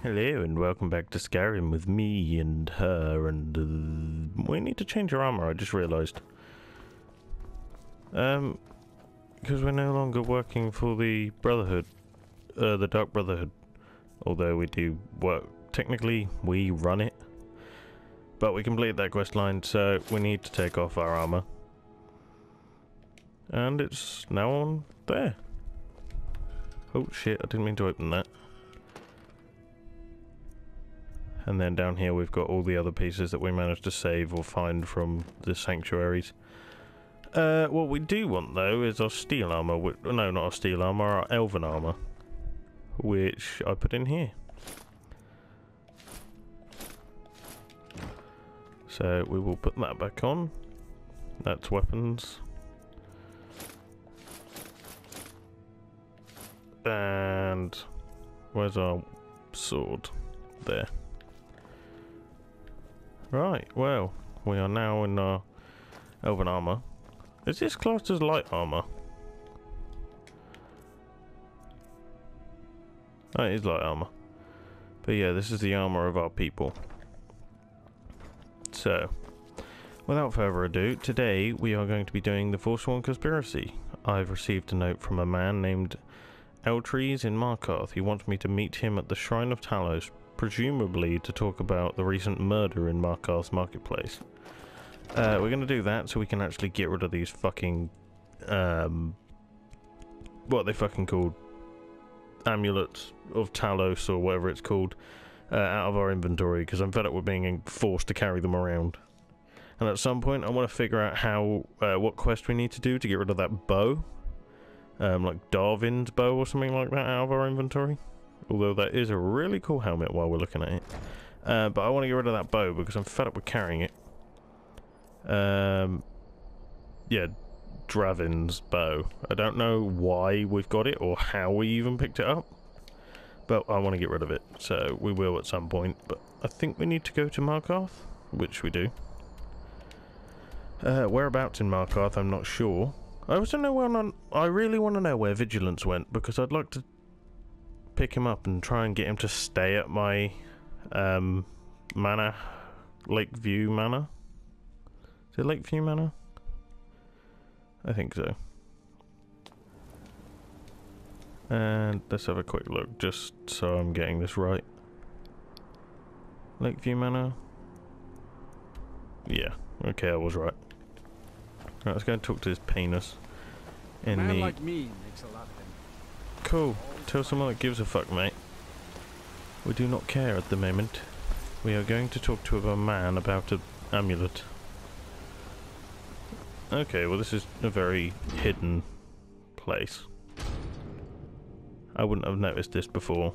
Hello and welcome back to Skyrim with me and her and we need to change our armor, I just realised. Because we're no longer working for the Brotherhood, the Dark Brotherhood. Although we do work, technically we run it. But we completed that quest line, so we need to take off our armor. And it's now on there. Oh shit, I didn't mean to open that. And then down here we've got all the other pieces that we managed to save or find from the sanctuaries. What we do want though is our steel armor, no, not our steel armor, our elven armor, which I put in here. So we will put that back on. That's weapons. And where's our sword? There. Right, well, we are now in our elven armor. Is this classed as light armor? Oh, it is light armor. But yeah, this is the armor of our people. So, without further ado, today we are going to be doing the Forsworn Conspiracy. I've received a note from a man named Eltrees in Markarth. He wants me to meet him at the Shrine of Talos, presumably to talk about the recent murder in Markarth's marketplace. We're going to do that so we can actually get rid of these fucking, what are they fucking called? Amulets of Talos or whatever it's called, out of our inventory, because I'm fed up with being forced to carry them around. And at some point I want to figure out how, what quest we need to do to get rid of that bow. Like Darwin's bow or something like that out of our inventory. Although that is a really cool helmet while we're looking at it. But I want to get rid of that bow because I'm fed up with carrying it. Yeah, Dravin's bow. I don't know why we've got it or how we even picked it up. But I want to get rid of it. So we will at some point. But I think we need to go to Markarth, which we do. Whereabouts in Markarth, I'm not sure. I also know where I really want to know where Vigilance went because I'd like to pick him up and try and get him to stay at my manor, Lakeview Manor. Is it Lakeview Manor? I think so. And let's have a quick look just so I'm getting this right. Lakeview Manor? Yeah, okay, I was right. Right, let's go and talk to this penis. A man like me makes a lot of them. Cool. Tell someone that gives a fuck, mate. We do not care at the moment. We are going to talk to a man about an amulet. Okay, well this is a very hidden place. I wouldn't have noticed this before.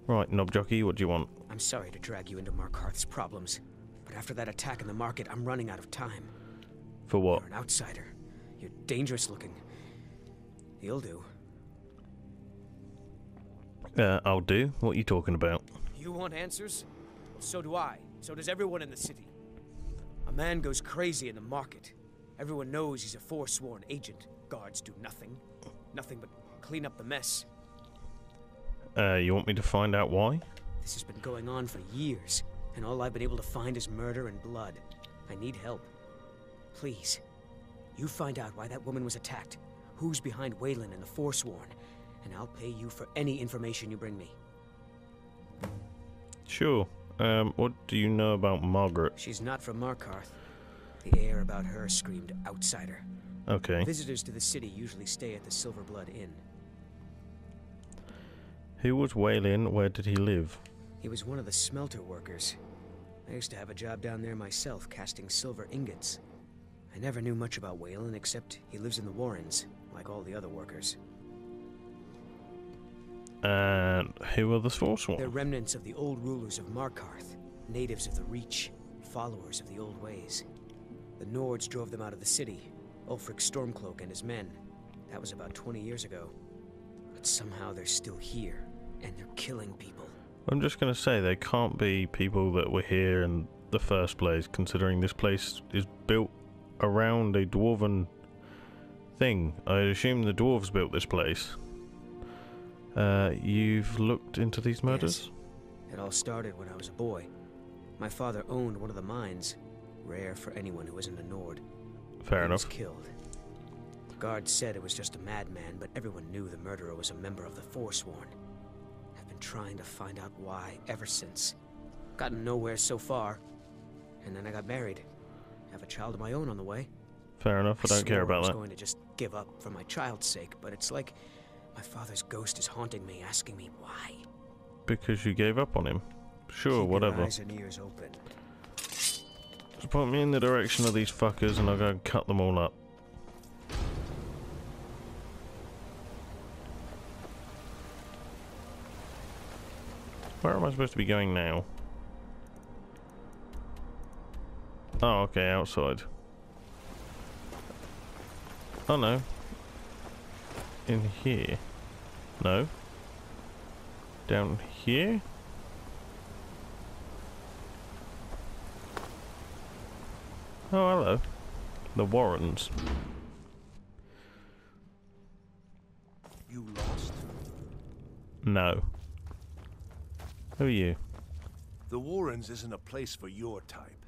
Right, knob jockey, what do you want? I'm sorry to drag you into Markarth's problems, but after that attack in the market, I'm running out of time. For what? You're an outsider. You're dangerous looking. You'll do. I'll do. What are you talking about? You want answers? Well, so do I. So does everyone in the city. A man goes crazy in the market. Everyone knows he's a forsworn agent. Guards do nothing. Nothing but clean up the mess. You want me to find out why? This has been going on for years, and all I've been able to find is murder and blood. I need help. Please, you find out why that woman was attacked, who's behind Waylon and the Forsworn, and I'll pay you for any information you bring me. Sure. What do you know about Margaret? She's not from Markarth. The air about her screamed outsider. Okay. Visitors to the city usually stay at the Silver Blood Inn. Who was Waylon? Where did he live? He was one of the smelter workers. I used to have a job down there myself, casting silver ingots. I never knew much about Waylon, except he lives in the Warrens, like all the other workers. And who are the Forsworn? They're remnants of the old rulers of Markarth, natives of the Reach, followers of the old ways. The Nords drove them out of the city, Ulfric Stormcloak and his men. That was about 20 years ago. But somehow they're still here, and they're killing people. I'm just going to say they can't be people that were here in the first place, considering this place is built around a dwarven thing. I assume the dwarves built this place. You've looked into these murders? Yes. It all started when I was a boy. My father owned one of the mines. Rare for anyone who isn't a Nord. Fair He enough. was killed. Guards said it was just a madman, but everyone knew the murderer was a member of the Forsworn. I've been trying to find out why ever since. Gotten nowhere so far. And then I got married. Have a child of my own on the way. Fair enough, I don't care about I was that. going to just give up for my child's sake, but it's like my father's ghost is haunting me, asking me why. Because you gave up on him. Sure, Keep whatever. your eyes and ears open. Just point me in the direction of these fuckers and I'll go and cut them all up. Where am I supposed to be going now? Oh, okay, outside. Oh no. In here. No. Down here? Oh, hello. The Warrens. You lost? No. Who are you? The Warrens isn't a place for your type.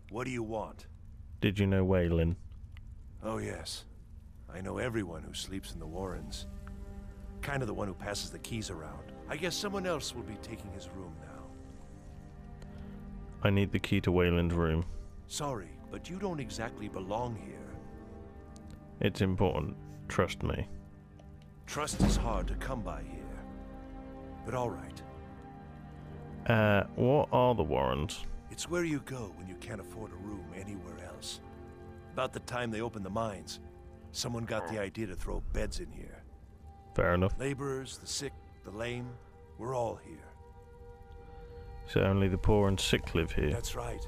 What do you want? Did you know Waylon? Oh yes. I know everyone who sleeps in the Warrens. Kind of the one who passes the keys around. I guess someone else will be taking his room now. I need the key to Waylon's room. Sorry, but you don't exactly belong here. It's important. Trust me. Trust is hard to come by here. But all right. What are the Warrens? It's where you go when you can't afford a room anywhere else. About the time they opened the mines, someone got the idea to throw beds in here. Fair enough. Laborers, the sick, the lame, we're all here. So only the poor and sick live here. That's right.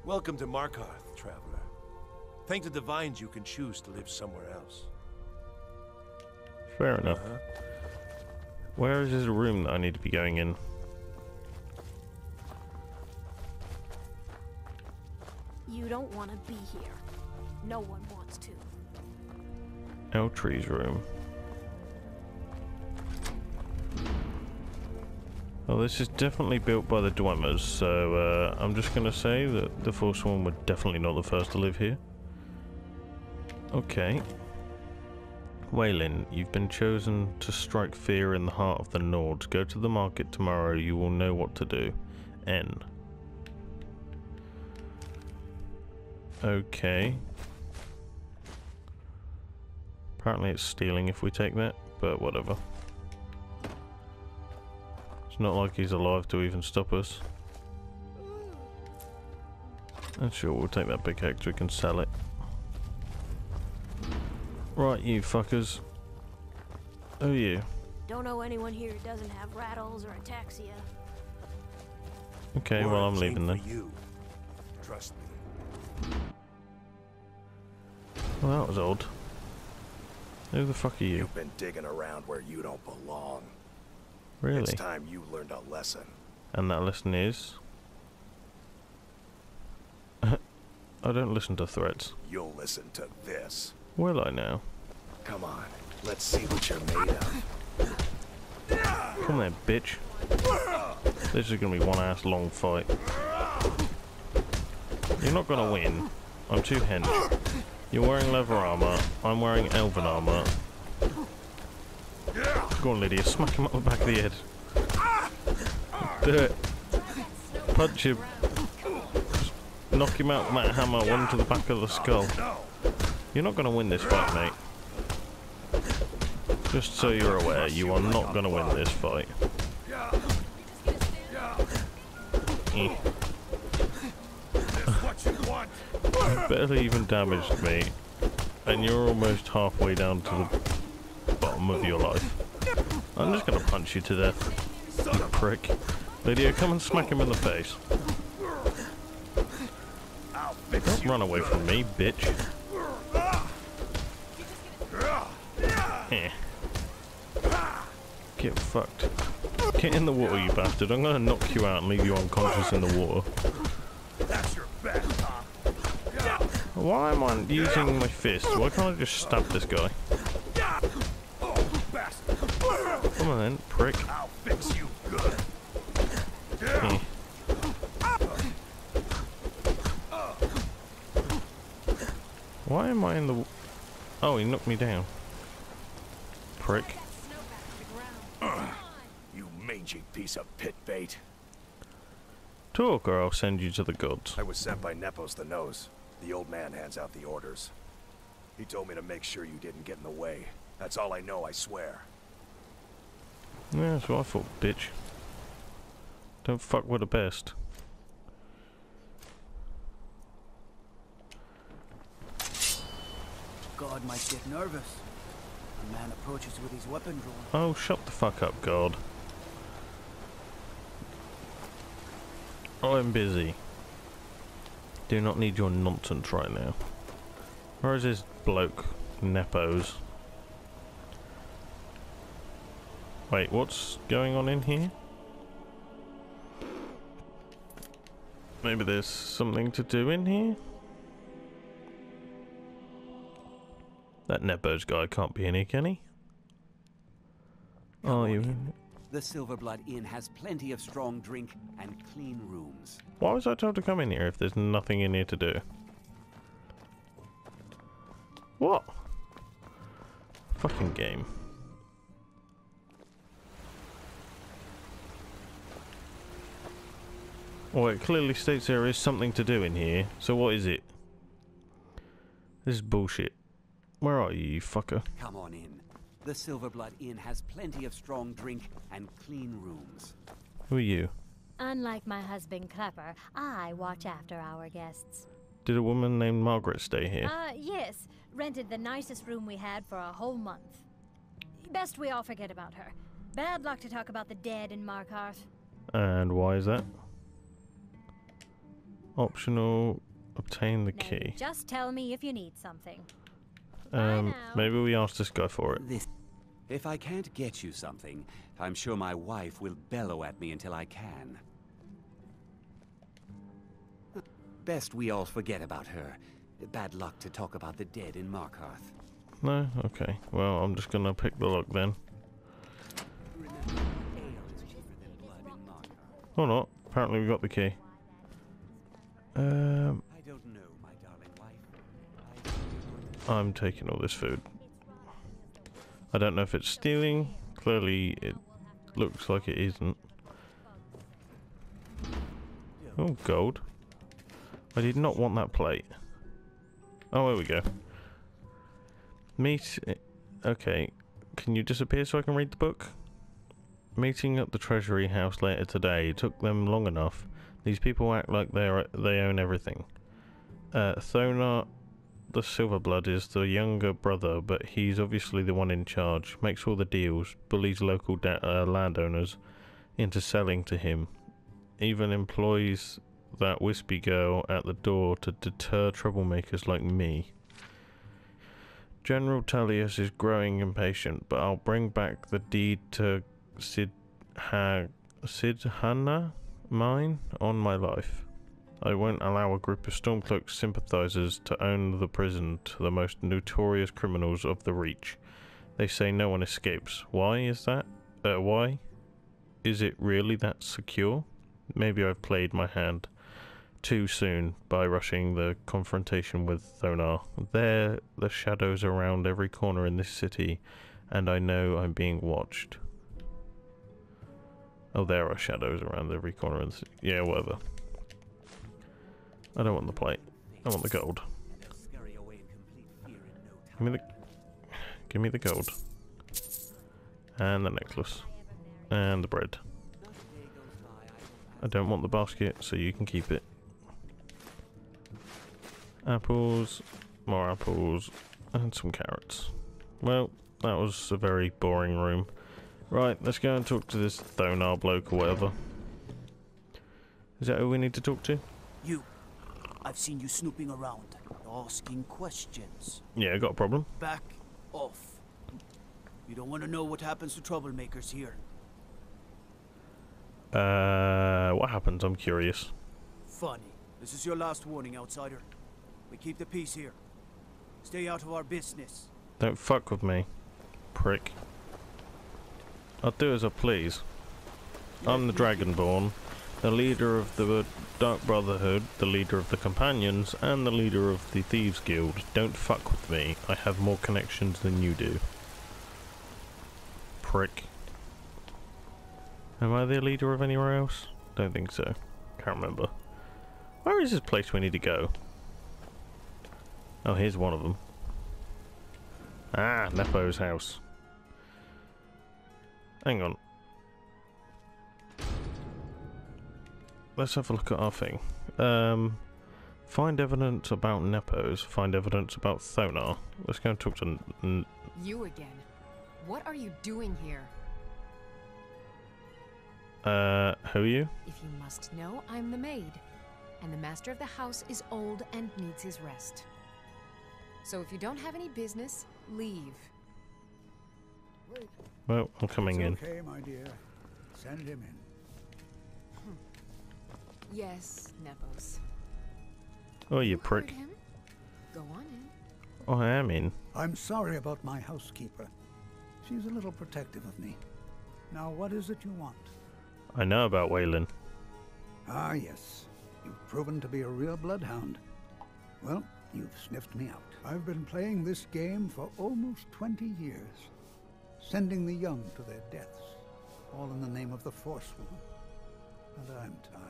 Welcome to Markarth, traveler. Thank the divines you can choose to live somewhere else. Fair enough. Where is this room that I need to be going in? You don't want to be here. No one wants to. Eltree's room. Well, this is definitely built by the Dwellers, so I'm just going to say that the Forsworn were definitely not the first to live here. Okay. Waylon, you've been chosen to strike fear in the heart of the Nords. Go to the market tomorrow, you will know what to do. N. Okay. Apparently it's stealing if we take that, but whatever. It's not like he's alive to even stop us. And sure, we'll take that big hex, we can sell it. Right, you fuckers. Who are you? Don't know anyone here who doesn't have rattles or ataxia. Okay, well I'm leaving then. You. Trust me. Well, that was odd. Who the fuck are you? You've been digging around where you don't belong. Really? It's time you learned a lesson. And that lesson is... I don't listen to threats. You'll listen to this. Will I now? Come on, let's see what you're made of. Come there, bitch. This is gonna be one ass long fight. You're not gonna win. I'm too hench. You're wearing leather armor. I'm wearing elven armor. Go on, Lydia. Smack him up the back of the head. Do it. Punch him. Just knock him out with that hammer, one to the back of the skull. You're not going to win this fight, mate. Just so you're aware, you are not going to win this fight. You barely even damaged me, and you're almost halfway down to the bottom of your life. I'm just going to punch you to death, you prick. Lydia, come and smack him in the face. Don't run away from me, bitch. Get fucked. Get in the water, you bastard. I'm gonna knock you out and leave you unconscious in the water. Why am I using my fist? Why can't I just stab this guy? Come on then, prick. I'll fix you good. Eh. Why am I in the... Oh, he knocked me down. Prick. You mangy piece of pit bait. Talk or I'll send you to the gods. I was sent by Nepos the Nose. The old man hands out the orders. He told me to make sure you didn't get in the way. That's all I know, I swear. Yeah, that's what I thought, bitch. Don't fuck with the best. God might get nervous. A man approaches with his weapon drawn. Oh, shut the fuck up, God. I'm busy. Do not need your nonsense right now. Where is this bloke? Nepos. Wait, what's going on in here? Maybe there's something to do in here? That Nepos guy can't be in here, can he? Oh, you... The Silverblood Inn has plenty of strong drink and clean rooms. Why was I told to come in here if there's nothing in here to do? What? Fucking game. Well, it clearly states there is something to do in here, so what is it? This is bullshit. Where are you, you fucker? Come on in. The Silverblood Inn has plenty of strong drink and clean rooms. Who are you? Unlike my husband Clapper, I watch after our guests. Did a woman named Margaret stay here? Yes. Rented the nicest room we had for a whole month. Best we all forget about her. Bad luck to talk about the dead in Markarth. And why is that? Optional, obtain the key. Just tell me if you need something. Maybe we ask this guy for it. If I can't get you something, I'm sure my wife will bellow at me until I can. Best we all forget about her. Bad luck to talk about the dead in Markarth. No? Okay. Well, I'm just gonna pick the lock then. Or not. Apparently we got the key. I don't know, my darling wife. I'm taking all this food. I don't know if it's stealing. Clearly it looks like it isn't. Oh, gold. I did not want that plate. Oh, there we go. Okay. Can you disappear so I can read the book? Meeting at the Treasury House later today took them long enough. These people act like they own everything. Thonar the Silverblood is the younger brother, but he's obviously the one in charge. Makes all the deals, bullies local landowners into selling to him. Even employs that wispy girl at the door to deter troublemakers like me. General Talos is growing impatient, but I'll bring back the deed to Sidhana mine on my life. I won't allow a group of Stormcloak sympathizers to own the prison to the most notorious criminals of the Reach. They say no one escapes. Why is that? Why? Is it really that secure? Maybe I've played my hand too soon by rushing the confrontation with Thonar. There, the shadows around every corner in this city, and I know I'm being watched. Oh, there are shadows around every corner in the city. Yeah, whatever. I don't want the plate. I want the gold. Give me the gold. And the necklace. And the bread. I don't want the basket, so you can keep it. Apples, more apples, and some carrots. Well, that was a very boring room. Right, let's go and talk to this Thonar bloke or whatever. Is that who we need to talk to? You. I've seen you snooping around, asking questions. Yeah, I got a problem. Back off. You don't want to know what happens to troublemakers here. What happens? I'm curious. Funny. This is your last warning, outsider. We keep the peace here. Stay out of our business. Don't fuck with me, prick. I'll do as I please. I'm the Dragonborn, the leader of the Dark Brotherhood, the leader of the Companions, and the leader of the Thieves Guild. Don't fuck with me. I have more connections than you do. Prick. Am I the leader of anywhere else? Don't think so. Can't remember. Where is this place we need to go? Oh, here's one of them. Ah, Nepo's house. Hang on. Let's have a look at our thing. Find evidence about Nepos. Find evidence about Thonar. Let's go and talk to... You again. What are you doing here? Who are you? If you must know, I'm the maid. And the master of the house is old and needs his rest. So if you don't have any business, leave. Wait. Well, I'm coming in. Okay, my dear. Send him in. Yes, Nepos. Oh, you prick. Heard him? Go on in. Oh, I am in. I'm sorry about my housekeeper. She's a little protective of me. Now, what is it you want? I know about Waylon. Ah, yes. You've proven to be a real bloodhound. Well, you've sniffed me out. I've been playing this game for almost 20 years, sending the young to their deaths, all in the name of the Forsworn. And I'm tired.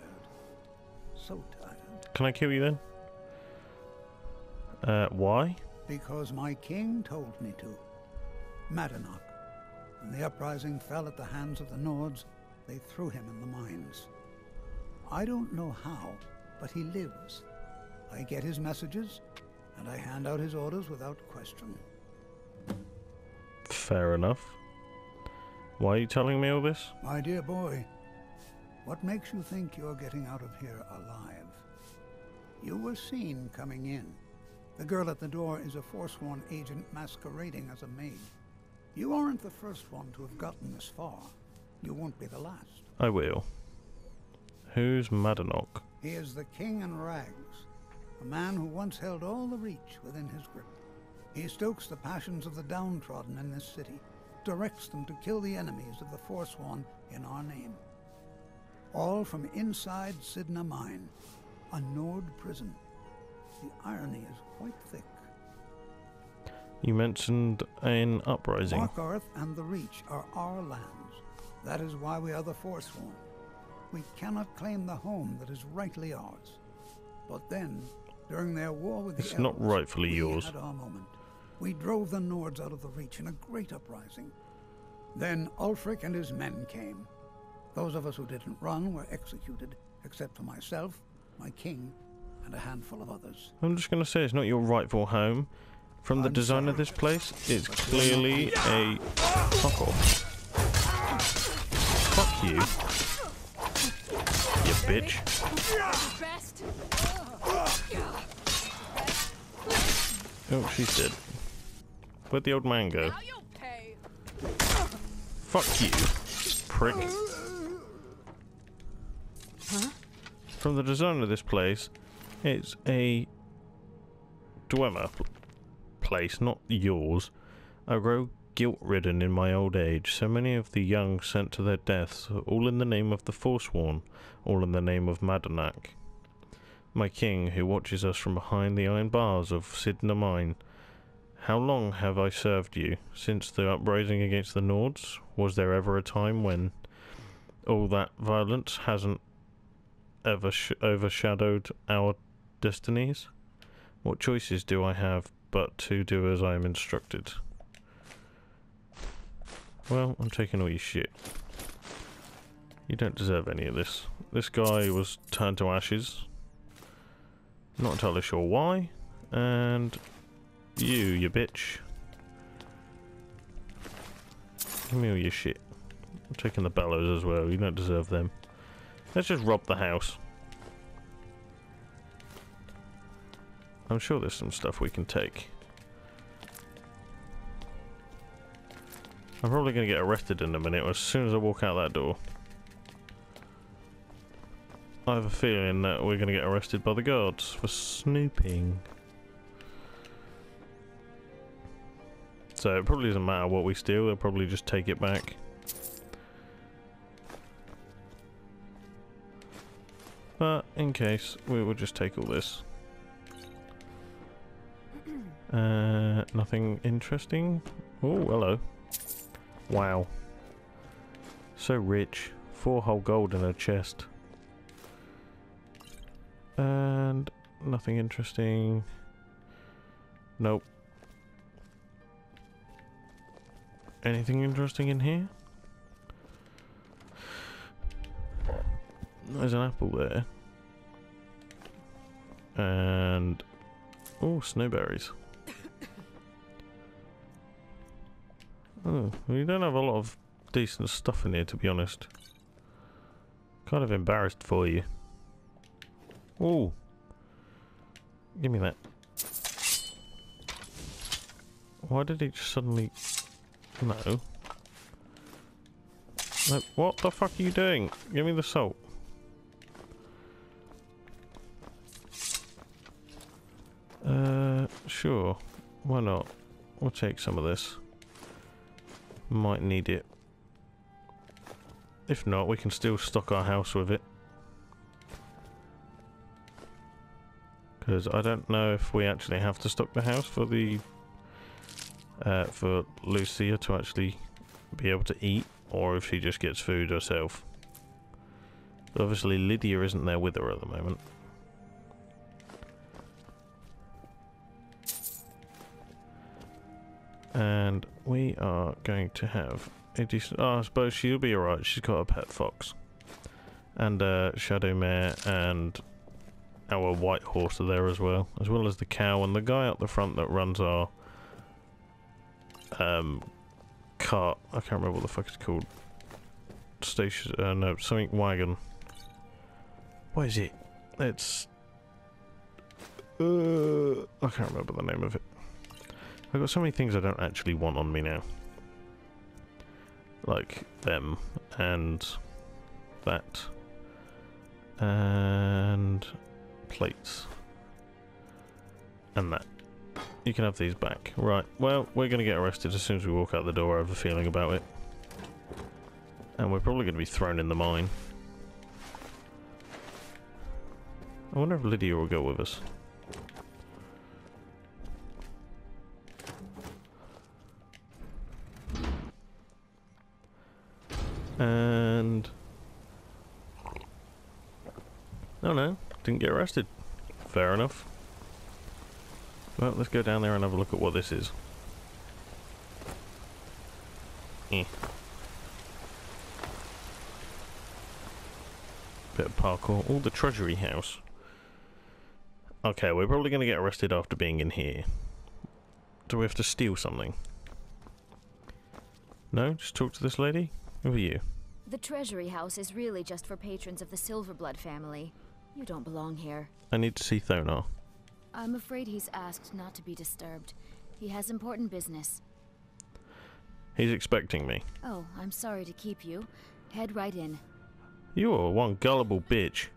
So tired. Can I kill you then? Why? Because my king told me to. Madanach. When the uprising fell at the hands of the Nords, they threw him in the mines. I don't know how, but he lives. I get his messages, and I hand out his orders without question. Fair enough. Why are you telling me all this? My dear boy, what makes you think you're getting out of here alive? You were seen coming in. The girl at the door is a Forsworn agent masquerading as a maid. You aren't the first one to have gotten this far. You won't be the last. I will. Who's Madanach? He is the king in rags, a man who once held all the Reach within his grip. He stokes the passions of the downtrodden in this city, directs them to kill the enemies of the Forsworn in our name. All from inside Sidna Mine, a Nord prison. The irony is quite thick. You mentioned an uprising. Markarth and the Reach are our lands. That is why we are the Forsworn. We cannot claim the home that is rightly ours. But then, during their war with the It's not elves, rightfully we yours. had our moment. We drove the Nords out of the Reach in a great uprising. Then Ulfric and his men came. Those of us who didn't run were executed, except for myself, my king, and a handful of others. I'm just going to say it's not your rightful home. From the design of this place, it's clearly a... Fuck off. Fuck you. You bitch. Oh, she's dead. Where'd the old man go? Fuck you, prick. Huh? From the design of this place, it's a Dwemer place, not yours. I grow guilt-ridden in my old age. So many of the young sent to their deaths, all in the name of the Forsworn, all in the name of Madanach, my king, who watches us from behind the iron bars of Sidna Mine. How long have I served you? Since the uprising against the Nords? Was there ever a time when all that violence hasn't ever overshadowed our destinies? What choices do I have but to do as I am instructed? Well, I'm taking all your shit. You don't deserve any of this. This guy was turned to ashes. Not entirely sure why. And you bitch. Give me all your shit. I'm taking the bellows as well. You don't deserve them. Let's just rob the house. I'm sure there's some stuff we can take. I'm probably going to get arrested in a minute as soon as I walk out that door. I have a feeling that we're going to get arrested by the guards for snooping. So it probably doesn't matter what we steal, they'll probably just take it back. But in case, we will just take all this. Nothing interesting. Oh, hello. Wow. So rich. 4 whole gold in a chest. And nothing interesting. Nope. Anything interesting in here? There's an apple there. And... oh, snowberries. Oh, we don't have a lot of decent stuff in here, to be honest. Kind of embarrassed for you. Oh, give me that. Why did he just suddenly... no. No, what the fuck are you doing? Give me the salt. Sure. Why not? We'll take some of this. Might need it. If not, we can still stock our house with it. Because I don't know if we actually have to stock the house for the... for Lucia to actually be able to eat, or if she just gets food herself. But obviously Lydia isn't there with her at the moment. And we are going to have a decent... oh, I suppose she'll be alright. She's got a pet fox. And a shadow mare and our white horse are there as well as the cow and the guy up the front that runs our cart. I can't remember what the fuck it's called. Station... no, something wagon. What is it? It's... I can't remember the name of it. I've got so many things I don't actually want on me now. Like them, and that, and plates, and that. You can have these back. Right, well, we're going to get arrested as soon as we walk out the door, I have a feeling about it. And we're probably going to be thrown in the mine. I wonder if Lydia will go with us. And... oh no, didn't get arrested. Fair enough. Well, let's go down there and have a look at what this is. Bit of parkour. Oh, the treasury house. Okay, we're probably going to get arrested after being in here. Do we have to steal something? No? Just talk to this lady? Who are you? The treasury house is really just for patrons of the Silverblood family. You don't belong here. I need to see Thonar. I'm afraid he's asked not to be disturbed. He has important business. He's expecting me. Oh, I'm sorry to keep you. Head right in. You are one gullible bitch.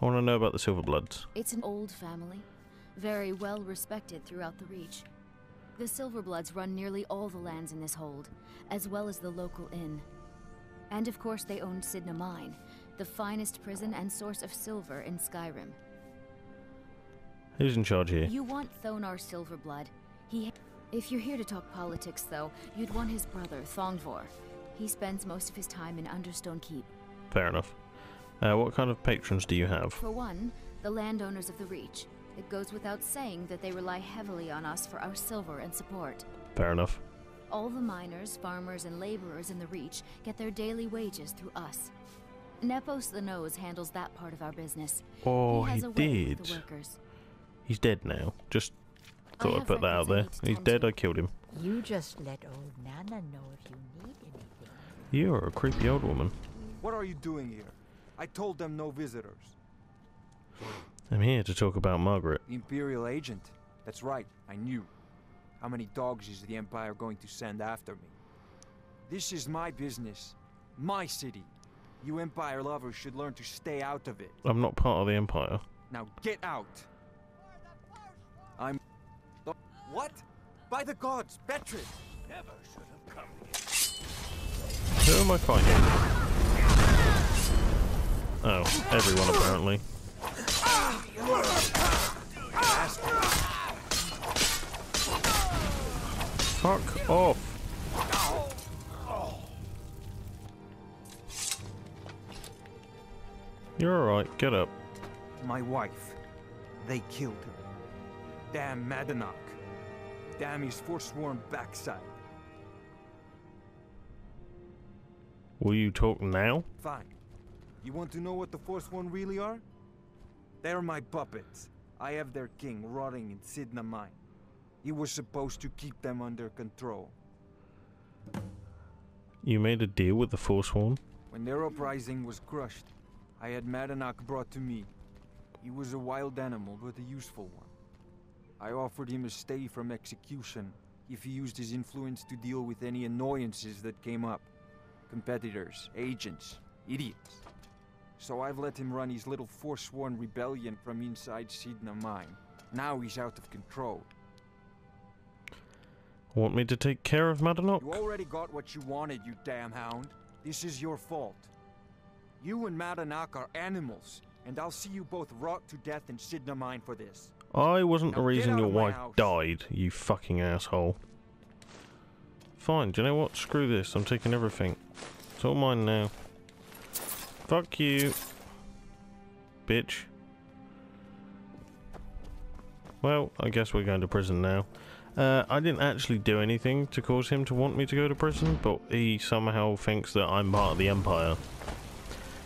I want to know about the Silverbloods. It's an old family. Very well respected throughout the Reach. The Silverbloods run nearly all the lands in this hold, as well as the local inn. And of course they own Sidna Mine, the finest prison and source of silver in Skyrim. Who's in charge here? You want Thonar Silverblood. If you're here to talk politics, though, you'd want his brother, Thongvor. He spends most of his time in Understone Keep. Fair enough. What kind of patrons do you have? For one, the landowners of the Reach. It goes without saying that they rely heavily on us for our silver and support. Fair enough. All the miners, farmers, and laborers in the Reach get their daily wages through us. Nepos the Nose handles that part of our business. Oh, he has a way did. with the workers. He's dead now. Just thought I'd put that out there. He's dead, I killed him. You just let old Nana know if you need anything. You're a creepy old woman. What are you doing here? I told them no visitors. I'm here to talk about Margaret. The Imperial agent. That's right, I knew. How many dogs is the Empire going to send after me? This is my business. My city. You Empire lovers should learn to stay out of it. I'm not part of the Empire. Now get out! I'm... What? By the gods, Betrid! Never should have come here. Who am I fighting? Oh, everyone apparently. Fuck off. You're alright, get up. My wife. They killed her. Damn Madanach. Damn his forsworn backside. Will you talk now? Fine. You want to know what the Forsworn really are? They're my puppets. I have their king rotting in Sidna Mine. He was supposed to keep them under control. You made a deal with the Forsworn? When their uprising was crushed, I had Madanach brought to me. He was a wild animal, but a useful one. I offered him a stay from execution if he used his influence to deal with any annoyances that came up. Competitors, agents, idiots. So I've let him run his little Forsworn rebellion from inside Sidna Mine. Now he's out of control. Want me to take care of Madanach? You already got what you wanted, you damn hound. This is your fault. You and Madanach are animals, and I'll see you both rot to death in Sidna Mine for this. I wasn't Now the reason get out your of my wife house. died, you fucking asshole. Fine, do you know what? Screw this, I'm taking everything. It's all mine now. Fuck you. Bitch. Well, I guess we're going to prison now. I didn't actually do anything to cause him to want me to go to prison, but he somehow thinks that I'm part of the Empire.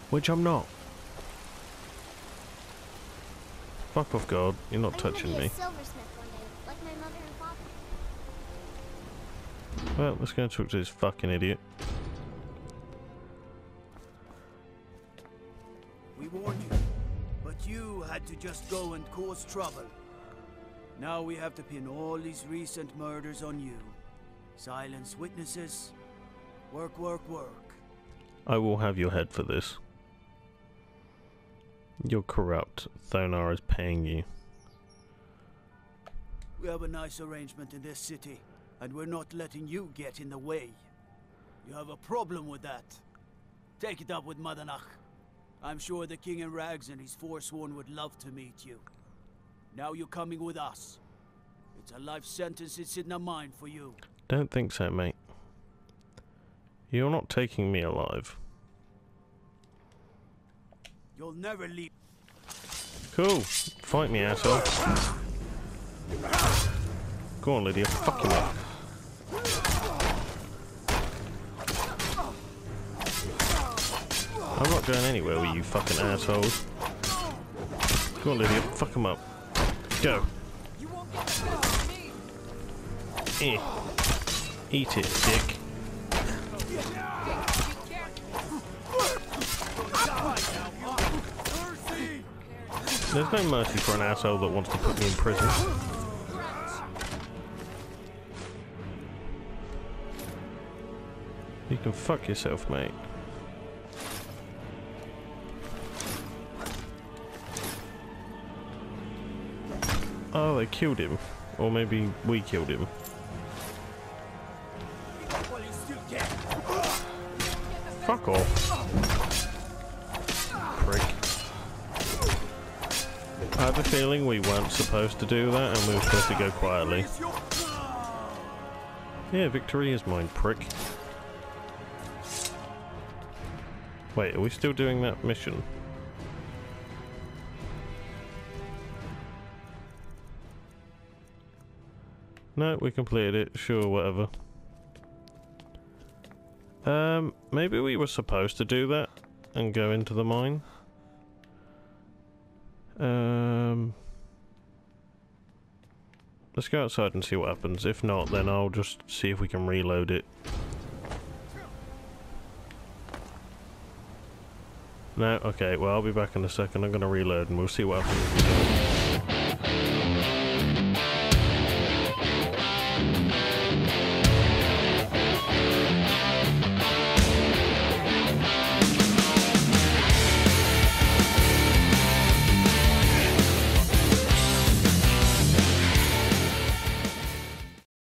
Which I'm not. Fuck off, God. You're not touching me. Well, let's go and talk to this fucking idiot. We warned you, but you had to just go and cause trouble. Now we have to pin all these recent murders on you. Silence witnesses. Work, work, work. I will have your head for this. You're corrupt. Thonar is paying you. We have a nice arrangement in this city, and we're not letting you get in the way. You have a problem with that. Take it up with Madanach. I'm sure the King in Rags and his Forsworn would love to meet you. Now you're coming with us. It's a life sentence in Sidna Mine for you. Don't think so, mate. You're not taking me alive. You'll never leave. Cool. Fight me, asshole. Go on, Lydia. Fuck him up. I'm not going anywhere with you fucking assholes. Go on, Lydia. Fuck him up. Go. Eh. Eat it, dick. There's no mercy for an asshole that wants to put me in prison. You can fuck yourself, mate. Oh, they killed him. Or maybe we killed him. Fuck off. Prick. I have a feeling we weren't supposed to do that and we were supposed to go quietly. Yeah, victory is mine, prick. Wait, are we still doing that mission? No, we completed it. Sure, whatever. Maybe we were supposed to do that and go into the mine. Let's go outside and see what happens. If not, then I'll just see if we can reload it. No? Okay, well, I'll be back in a second. I'm gonna reload and we'll see what happens.